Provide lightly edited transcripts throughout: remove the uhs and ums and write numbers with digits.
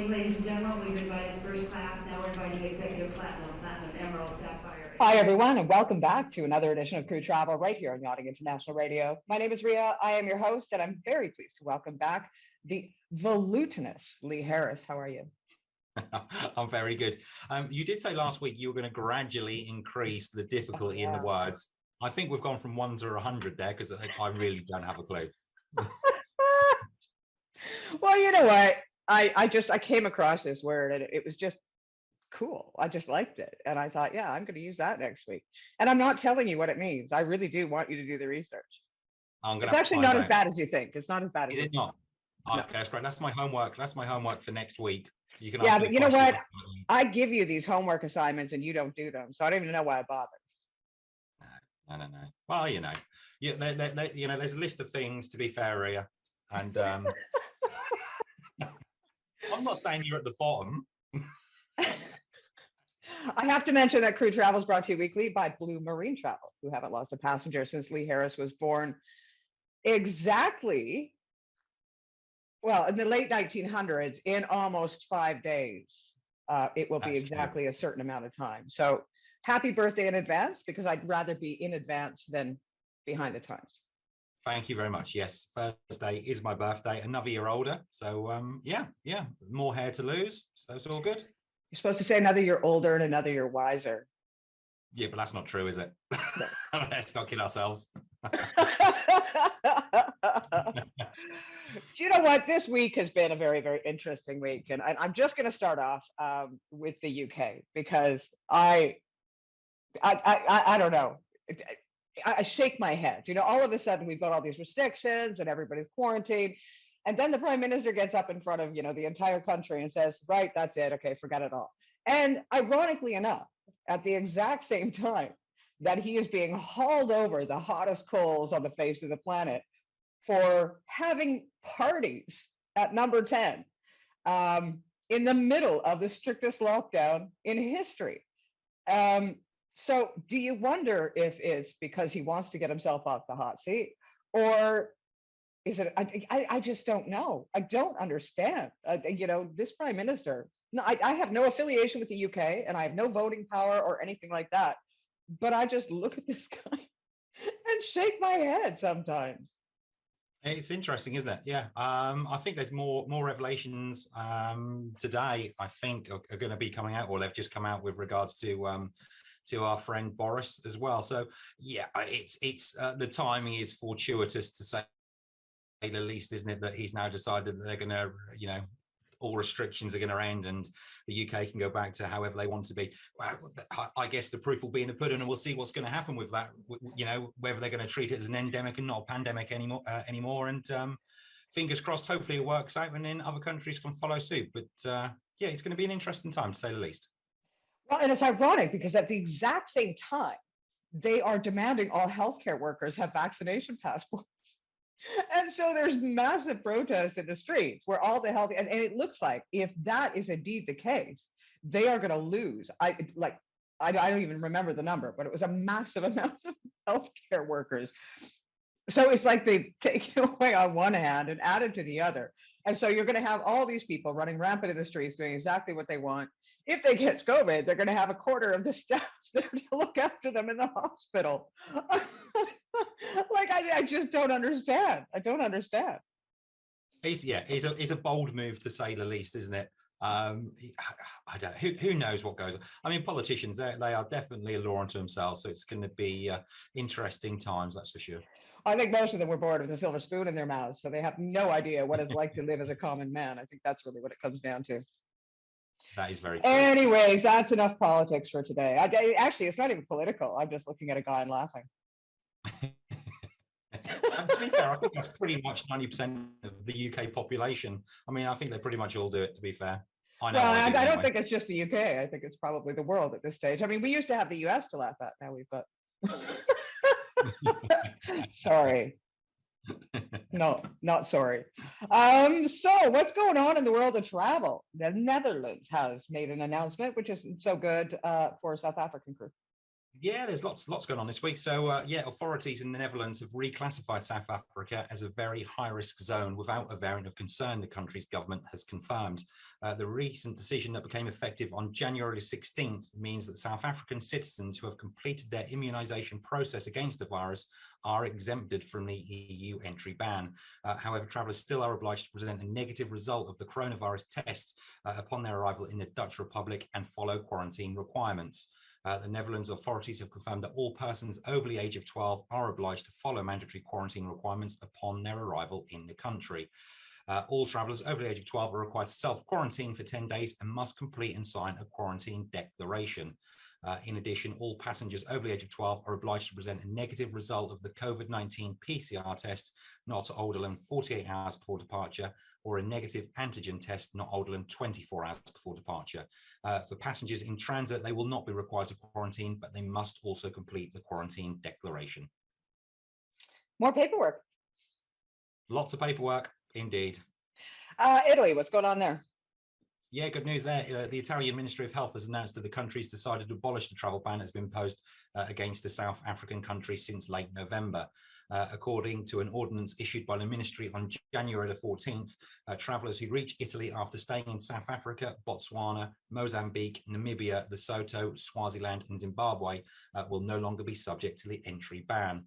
evening, ladies and gentlemen. We've invited first class, now we're inviting executive platinum, platinum, emerald, sapphire. Hi, everyone, and welcome back to another edition of Crew Travel right here on Yachting International Radio. My name is Ria. I am your host, and I'm very pleased to welcome back the volutinous Lee Harris. How are you? I'm very good. You did say last week you were going to gradually increase the difficulty in the words. I think we've gone from 1 to 100 there because I really don't have a clue. Well, you know what? I came across this word and it was just cool. I just liked it. And I thought, yeah, I'm going to use that next week. And I'm not telling you what it means. I really do want you to do the research. It's actually not as bad as you think. It's not as bad as you think. Is it not? Okay, that's great. That's my homework. That's my homework for next week. You can but you know what? I give you these homework assignments and you don't do them. So I don't even know why I bother. No. Well, you know, there's a list of things, to be fair, Ria. And I'm not saying you're at the bottom. I have to mention that Crew Travel is brought to you weekly by Blue Marine Travel, who haven't lost a passenger since Lee Harris was born exactly, well, in the late 1900s, in almost 5 days. It will be exactly a certain amount of time. So happy birthday in advance, because I'd rather be in advance than behind the times. Thank you very much. Yes, Thursday is my birthday, another year older. So yeah, more hair to lose. So it's all good. You're supposed to say another year older and another year wiser. Yeah, but that's not true, is it? Let's not kid ourselves. Do you know what? This week has been a very, very interesting week. And I'm just going to start off with the UK, because I don't know. I shake my head. You know, all of a sudden we've got all these restrictions and everybody's quarantined. And then the prime minister gets up in front of, the entire country and says, right, that's it. Okay, forget it all. And ironically enough, at the exact same time that he is being hauled over the hottest coals on the face of the planet for having parties at number 10 in the middle of the strictest lockdown in history. So do you wonder if it's because he wants to get himself off the hot seat, or is it, I just don't know. I don't understand. This prime minister, no, I have no affiliation with the UK and I have no voting power or anything like that. But I just look at this guy and shake my head sometimes. It's interesting, isn't it? Yeah. I think there's more revelations today, I think, are going to be coming out, or they've just come out with regards to our friend Boris as well. So yeah, it's the timing is fortuitous, to say the least, isn't it, that he's now decided that they're going to, all restrictions are going to end and the UK can go back to however they want to be. Well, I guess the proof will be in the pudding, and we'll see what's going to happen with that, whether they're going to treat it as an endemic and not a pandemic anymore. And fingers crossed, hopefully it works out and then other countries can follow suit. But yeah, it's going to be an interesting time, to say the least. Well, and it's ironic because at the exact same time, they are demanding all healthcare workers have vaccination passports. And so there's massive protests in the streets where all the health, and it looks like if that is indeed the case, they are going to lose. I don't even remember the number, but it was a massive amount of healthcare workers. So it's like they've taken away on one hand and added to the other. And so you're going to have all these people running rampant in the streets doing exactly what they want. If they get COVID, they're going to have a quarter of the staff there to look after them in the hospital. I just don't understand. I don't understand. It's a bold move, to say the least, isn't it? I don't. Who knows what goes on? I mean, politicians, they are definitely a law unto themselves. So it's going to be interesting times, that's for sure. I think most of them were born with a silver spoon in their mouths, so they have no idea what it's like to live as a common man. I think that's really what it comes down to. That is very true. Anyways, that's enough politics for today. Actually, it's not even political. I'm just looking at a guy and laughing. To be fair, I think that's pretty much 90% of the UK population. I mean, I think they pretty much all do it, to be fair. I know. Well, I don't think it's just the UK. I think it's probably the world at this stage. I mean, we used to have the US to laugh at. Now we've got... Sorry. No, not sorry. So what's going on in the world of travel? The Netherlands has made an announcement, which isn't so good for South African crew. Yeah, there's lots going on this week. So, yeah, authorities in the Netherlands have reclassified South Africa as a very high-risk zone without a variant of concern, the country's government has confirmed. The recent decision that became effective on January 16th means that South African citizens who have completed their immunization process against the virus are exempted from the EU entry ban. However, travellers still are obliged to present a negative result of the coronavirus test upon their arrival in the Dutch Republic and follow quarantine requirements. The Netherlands authorities have confirmed that all persons over the age of 12 are obliged to follow mandatory quarantine requirements upon their arrival in the country. All travellers over the age of 12 are required to self-quarantine for 10 days and must complete and sign a quarantine declaration. In addition, all passengers over the age of 12 are obliged to present a negative result of the COVID-19 PCR test not older than 48 hours before departure, or a negative antigen test not older than 24 hours before departure. For passengers in transit, they will not be required to quarantine, but they must also complete the quarantine declaration. More paperwork. Lots of paperwork, indeed. Italy, what's going on there? Yeah, good news there. The Italian Ministry of Health has announced that the country's decided to abolish the travel ban that's been imposed against the South African country since late November. According to an ordinance issued by the ministry on January the 14th, travellers who reach Italy after staying in South Africa, Botswana, Mozambique, Namibia, Lesotho, Swaziland and Zimbabwe will no longer be subject to the entry ban.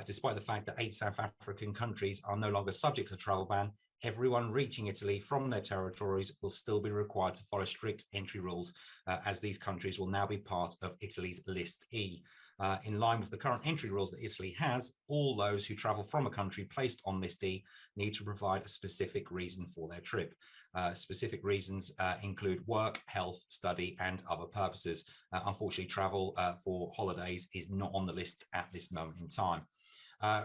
Despite the fact that 8 South African countries are no longer subject to the travel ban, everyone reaching Italy from their territories will still be required to follow strict entry rules, as these countries will now be part of Italy's List E. In line with the current entry rules that Italy has, all those who travel from a country placed on List E need to provide a specific reason for their trip. Specific reasons include work, health, study, and other purposes. Unfortunately, travel for holidays is not on the list at this moment in time.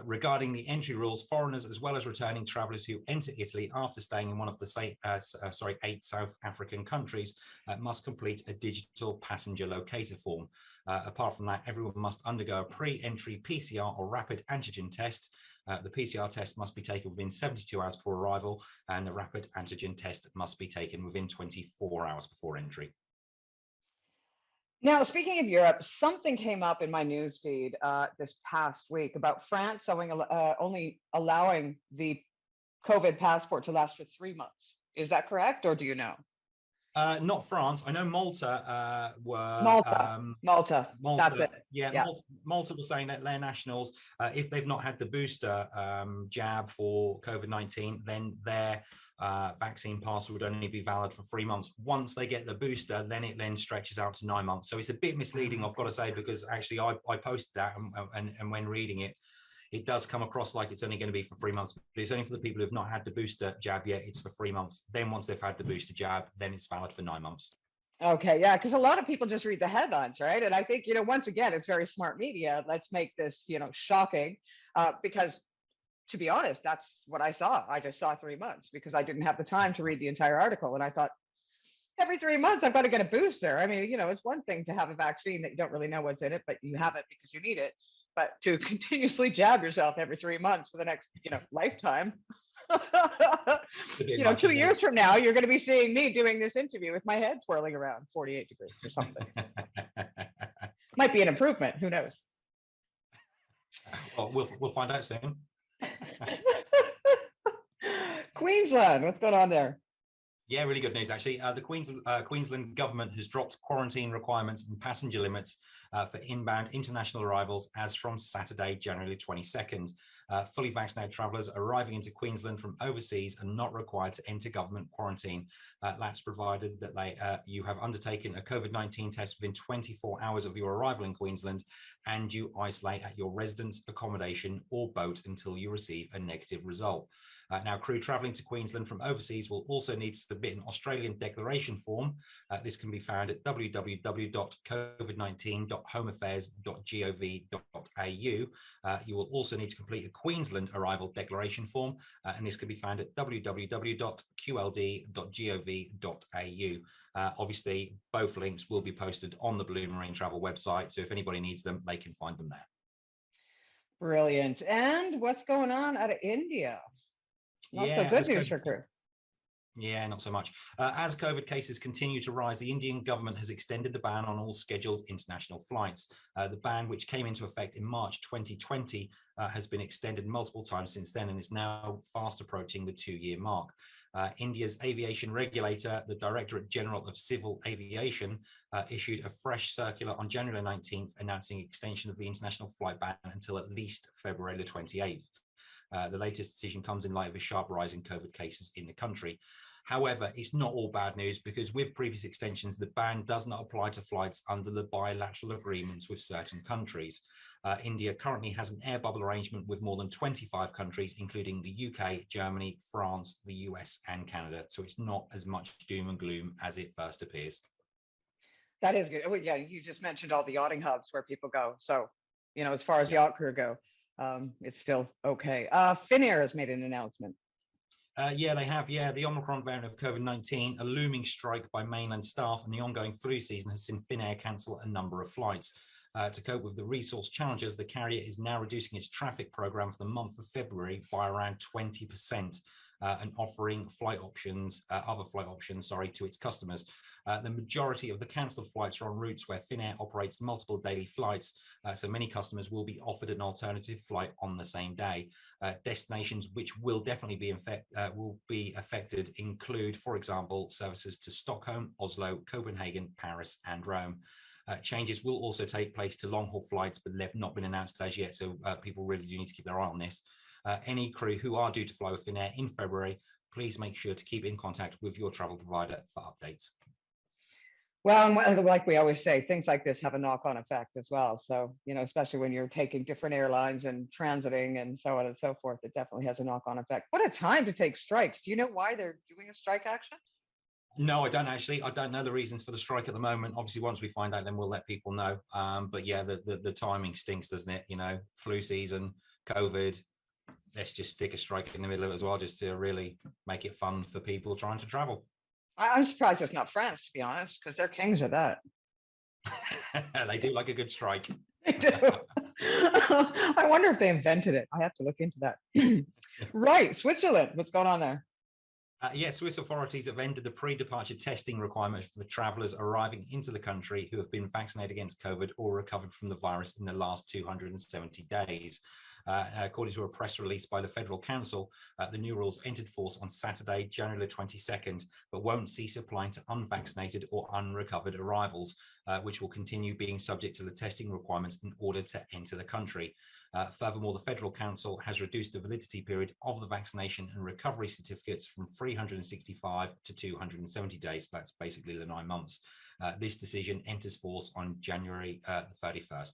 Regarding the entry rules, foreigners as well as returning travellers who enter Italy after staying in one of the 8 South African countries must complete a digital passenger locator form. Apart from that, everyone must undergo a pre-entry PCR or rapid antigen test. The PCR test must be taken within 72 hours before arrival, and the rapid antigen test must be taken within 24 hours before entry. Now, speaking of Europe, something came up in my news feed this past week about France only allowing the COVID passport to last for 3 months. Is that correct, or do you know? Not France. I know Malta were Malta. That's it. Yeah. Malta was saying that their nationals, if they've not had the booster jab for COVID-19, then their vaccine pass would only be valid for 3 months. Once they get the booster, then it stretches out to 9 months. So it's a bit misleading, I've got to say, because actually I posted that, and when reading it, it does come across like it's only going to be for 3 months, but it's only for the people who have not had the booster jab yet. It's for 3 months. Then once they've had the booster jab, then it's valid for 9 months. Okay, yeah, because a lot of people just read the headlines, right? And I think, once again, it's very smart media. Let's make this, shocking, because to be honest, that's what I saw. I just saw 3 months because I didn't have the time to read the entire article. And I thought, every 3 months, I've got to get a booster. I mean, it's one thing to have a vaccine that you don't really know what's in it, but you have it because you need it. But to continuously jab yourself every 3 months for the next, lifetime, 2 years from now, you're going to be seeing me doing this interview with my head twirling around 48 degrees or something. Might be an improvement. Who knows? Well, we'll find out soon. Queensland, what's going on there? Yeah, really good news, actually. The Queensland government has dropped quarantine requirements and passenger limits for inbound international arrivals as from Saturday, January 22nd. Fully vaccinated travellers arriving into Queensland from overseas are not required to enter government quarantine. That's provided that you have undertaken a COVID-19 test within 24 hours of your arrival in Queensland, and you isolate at your residence, accommodation or boat until you receive a negative result. Now, crew travelling to Queensland from overseas will also need to submit an Australian declaration form. This can be found at www.covid19.homeaffairs.gov.au. You will also need to complete a Queensland arrival declaration form, and this can be found at www.qld.gov.au. Obviously, both links will be posted on the Blue Marine Travel website, so if anybody needs them, they can find them there. Brilliant. And what's going on out of India? Not so good news for crew. Yeah, not so much. As COVID cases continue to rise, the Indian government has extended the ban on all scheduled international flights. The ban, which came into effect in March 2020, has been extended multiple times since then and is now fast approaching the 2-year mark. India's aviation regulator, the Directorate General of Civil Aviation, issued a fresh circular on January 19th announcing extension of the international flight ban until at least February the 28th. The latest decision comes in light of a sharp rise in COVID cases in the country. However, it's not all bad news, because with previous extensions, the ban does not apply to flights under the bilateral agreements with certain countries. India currently has an air bubble arrangement with more than 25 countries, including the UK, Germany, France, the US, and Canada. So it's not as much doom and gloom as it first appears. That is good. Oh, yeah, you just mentioned all the yachting hubs where people go. So, as far as Yachtcrew go, it's still okay. Finnair has made an announcement. Yeah, they have. Yeah, the Omicron variant of COVID-19, a looming strike by mainland staff, and the ongoing flu season has seen Finnair cancel a number of flights. To cope with the resource challenges, the carrier is now reducing its traffic program for the month of February by around 20%. And offering other flight options, to its customers. The majority of the cancelled flights are on routes where Finnair operates multiple daily flights, so many customers will be offered an alternative flight on the same day. Destinations which will definitely be affected include, for example, services to Stockholm, Oslo, Copenhagen, Paris, and Rome. Changes will also take place to long-haul flights, but they've not been announced as yet, so people really do need to keep their eye on this. Any crew who are due to fly with Finnair in February, please make sure to keep in contact with your travel provider for updates. Well, and like we always say, things like this have a knock-on effect as well. So, especially when you're taking different airlines and transiting and so on and so forth, it definitely has a knock-on effect. What a time to take strikes. Do you know why they're doing a strike action? No, I don't actually. I don't know the reasons for the strike at the moment. Obviously, once we find out, then we'll let people know. But yeah, the timing stinks, doesn't it? Flu season, COVID. Let's just stick a strike in the middle of it as well, just to really make it fun for people trying to travel. I'm surprised it's not France, to be honest, because they're kings at that. They do like a good strike. They do. I wonder if they invented it. I have to look into that. Right, Switzerland. What's going on there? Yes, Swiss authorities have ended the pre-departure testing requirements for travellers arriving into the country who have been vaccinated against COVID or recovered from the virus in the last 270 days. According to a press release by the Federal Council, the new rules entered force on Saturday, January 22nd, but won't cease applying to unvaccinated or unrecovered arrivals, which will continue being subject to the testing requirements in order to enter the country. Furthermore, the Federal Council has reduced the validity period of the vaccination and recovery certificates from 365 to 270 days. That's basically the 9 months. This decision enters force on January 31st.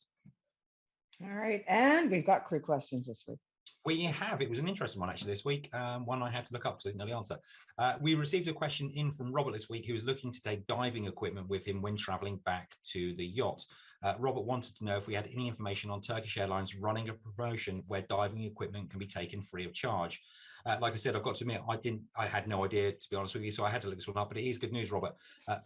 All right, and we've got crew questions this week. We have. It was an interesting one actually this week. One I had to look up because I didn't know the answer. We received a question in from Robert this week, who was looking to take diving equipment with him when traveling back to the yacht. Robert wanted to know if we had any information on Turkish Airlines running a promotion where diving equipment can be taken free of charge. Like I said, I've got to admit, I had no idea, to be honest with you, so I had to look this one up, but it is good news, Robert.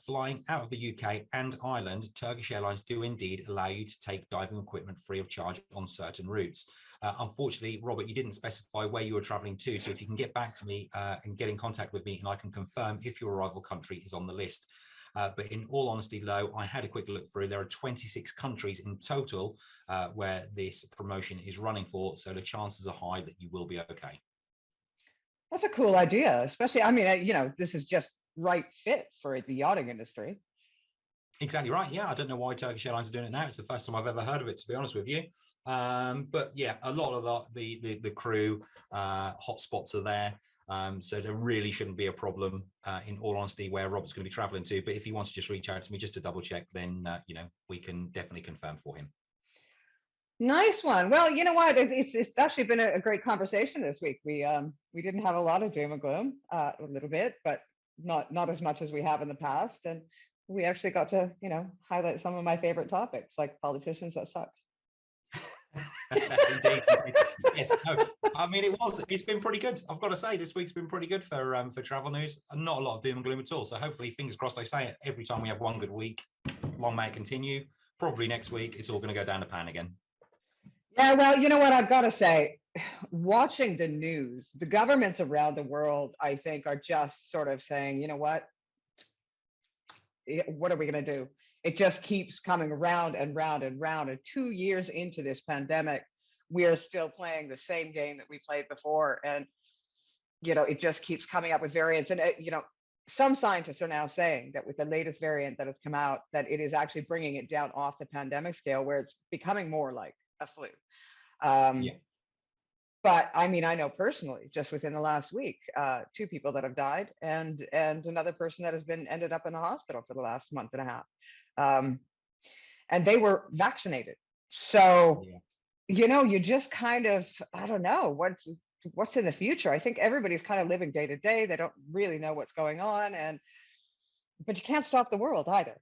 Flying out of the UK and Ireland, Turkish Airlines do indeed allow you to take diving equipment free of charge on certain routes. Unfortunately, Robert, you didn't specify where you were traveling to, so if you can get back to me and get in contact with me, and I can confirm if your arrival country is on the list. But in all honesty, though, I had a quick look through. There are 26 countries in total where this promotion is running for, so the chances are high that you will be okay. That's a cool idea, especially, this is just right fit for the yachting industry. Exactly right. Yeah, I don't know why Turkish Airlines are doing it now. It's the first time I've ever heard of it, to be honest with you. But yeah, a lot of the crew hotspots are there. So there really shouldn't be a problem, in all honesty, where Robert's going to be traveling to. But if he wants to just reach out to me just to double check, then, we can definitely confirm for him. Nice one. Well, you know what? It's actually been a great conversation this week. We didn't have a lot of doom and gloom, a little bit, but not as much as we have in the past. And we actually got to, highlight some of my favorite topics, like politicians that suck. Indeed. Yes. No, it's been pretty good. I've got to say, this week's been pretty good for travel news. Not a lot of doom and gloom at all. So hopefully, fingers crossed, I say it every time we have one good week. Long may it continue. Probably next week, it's all going to go down the pan again. Yeah, well, you know what? I've got to say, watching the news, the governments around the world, I think, are just sort of saying, you know what are we going to do? It just keeps coming round and round and round. And 2 years into this pandemic, we are still playing the same game that we played before. And, it just keeps coming up with variants. And, some scientists are now saying that with the latest variant that has come out, that it is actually bringing it down off the pandemic scale, where it's becoming more like a flu. Yeah. But I mean, I know personally, just within the last week, 2 people that have died, and another person that has ended up in the hospital for the last month and a half, and they were vaccinated. So, you just kind of, I don't know what's in the future. I think everybody's kind of living day to day. They don't really know what's going on, but you can't stop the world either.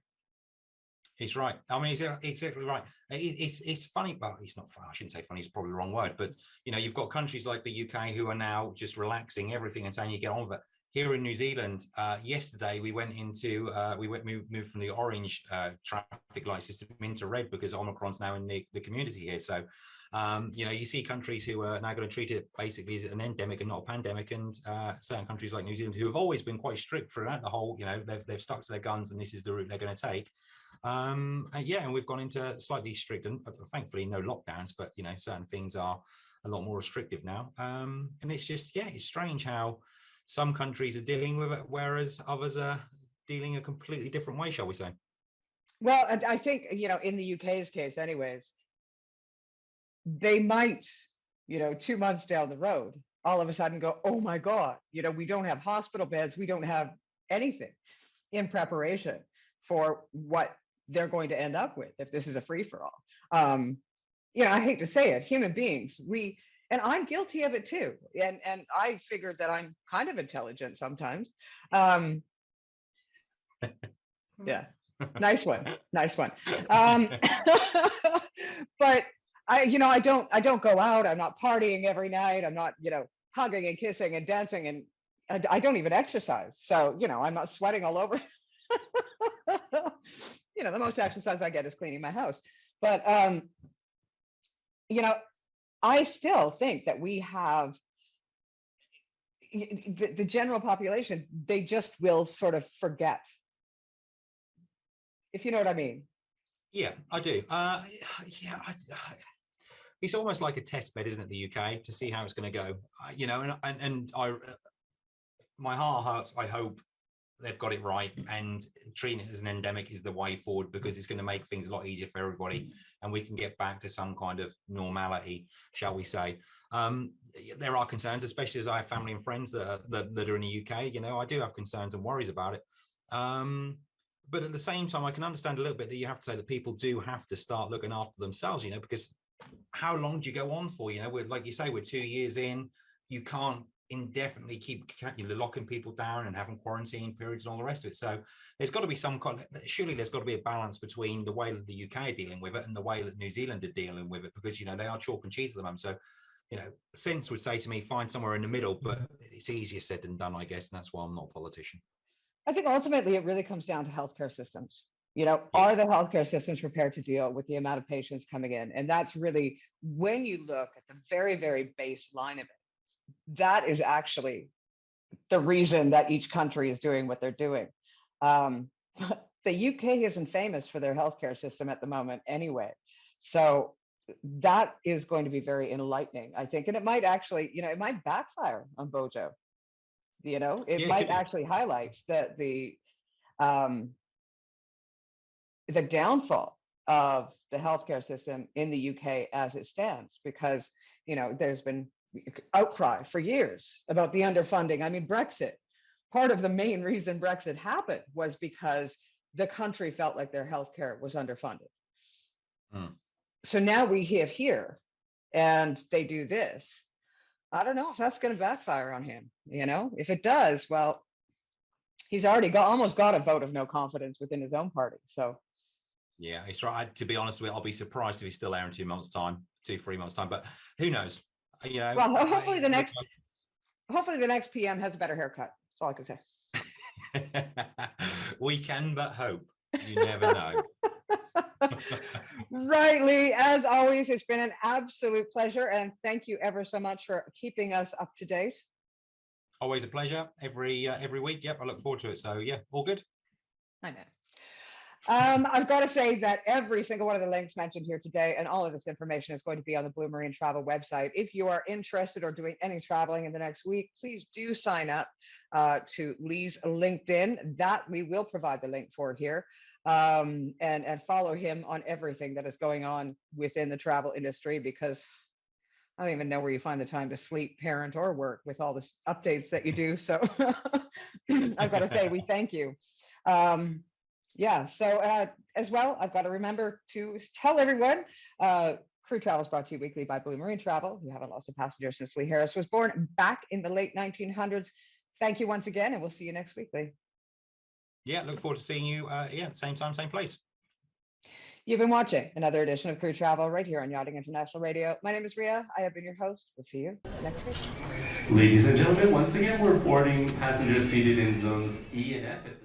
He's right. I mean, he's exactly right. It's funny, but it's not funny. I shouldn't say funny. It's probably the wrong word. But you've got countries like the UK who are now just relaxing everything and saying you get on with it. Here in New Zealand, yesterday we moved from the orange traffic light system into red because Omicron's now in the community here. So, you see countries who are now going to treat it basically as an endemic and not a pandemic, and certain countries like New Zealand who have always been quite strict throughout the whole. They've stuck to their guns, and this is the route they're going to take. And we've gone into slightly strict, and thankfully no lockdowns, but certain things are a lot more restrictive now. And it's just it's strange how some countries are dealing with it, whereas others are dealing a completely different way, shall we say? Well, I think in the UK's case, anyways, they might 2 months down the road all of a sudden go, oh my God, we don't have hospital beds, we don't have anything in preparation for what they're going to end up with if this is a free-for-all. I hate to say it, human beings, and I'm guilty of it too. And I figured that I'm kind of intelligent sometimes. Yeah, nice one. But I don't go out. I'm not partying every night. I'm not, hugging and kissing and dancing, and I don't even exercise. So, I'm not sweating all over. The most exercise I get is cleaning my house. But, I still think that we have the general population, they just will sort of forget. If you know what I mean. Yeah, I do. It's almost like a test bed, isn't it, the UK, to see how it's going to go. My heart hurts. I hope they've got it right, and treating it as an endemic is the way forward, because it's going to make things a lot easier for everybody, and we can get back to some kind of normality, shall we say. There are concerns, especially as I have family and friends that are in the UK. I do have concerns and worries about it. But at the same time, I can understand a little bit that you have to say that people do have to start looking after themselves, because how long do you go on for? We're, like you say, we're 2 years in. You can't indefinitely keep locking people down and having quarantine periods and all the rest of it. So there's got to be surely there's got to be a balance between the way that the UK are dealing with it and the way that New Zealand are dealing with it, because they are chalk and cheese at the moment. So sense would say to me, find somewhere in the middle, but it's easier said than done, I guess, and that's why I'm not a politician. I think ultimately it really comes down to healthcare systems. Yes. Are the healthcare systems prepared to deal with the amount of patients coming in? And that's really, when you look at the very, very baseline of it, that is actually the reason that each country is doing what they're doing. The UK isn't famous for their healthcare system at the moment anyway. So that is going to be very enlightening, I think. And it might actually, it might backfire on Bojo. It might actually highlight the downfall of the healthcare system in the UK as it stands, because, there's been outcry for years about the underfunding. I mean, Brexit, part of the main reason Brexit happened was because the country felt like their healthcare was underfunded. So now we have here, and they do this. I don't know if that's going to backfire on him. If it does, well, he's already almost got a vote of no confidence within his own party. So, yeah, he's right. To be honest with you, I'll be surprised if he's still there in 2 months' time, 3 months' time. But who knows? Well, hopefully the next PM has a better haircut. That's all I can say. We can but hope. You never know. Right, Lee. As always, it's been an absolute pleasure, and thank you ever so much for keeping us up to date. Always a pleasure. Every week. Yep, I look forward to it. So yeah, all good. I know. I've got to say that every single one of the links mentioned here today and all of this information is going to be on the Blue Marine Travel website. If you are interested or doing any traveling in the next week, please do sign up to Lee's LinkedIn. That we will provide the link for here. And follow him on everything that is going on within the travel industry, because I don't even know where you find the time to sleep, parent, or work with all the updates that you do. So I've got to say, we thank you. Yeah, so as well, I've got to remember to tell everyone, Crew Travel is brought to you weekly by Blue Marine Travel. You haven't lost a passenger since Lee Harris was born back in the late 1900s. Thank you once again, and we'll see you next week, Lee. Yeah, look forward to seeing you. Yeah, same time, same place. You've been watching another edition of Crew Travel right here on Yachting International Radio. My name is Ria. I have been your host. We'll see you next week. Ladies and gentlemen, once again, we're boarding passengers seated in zones E and F.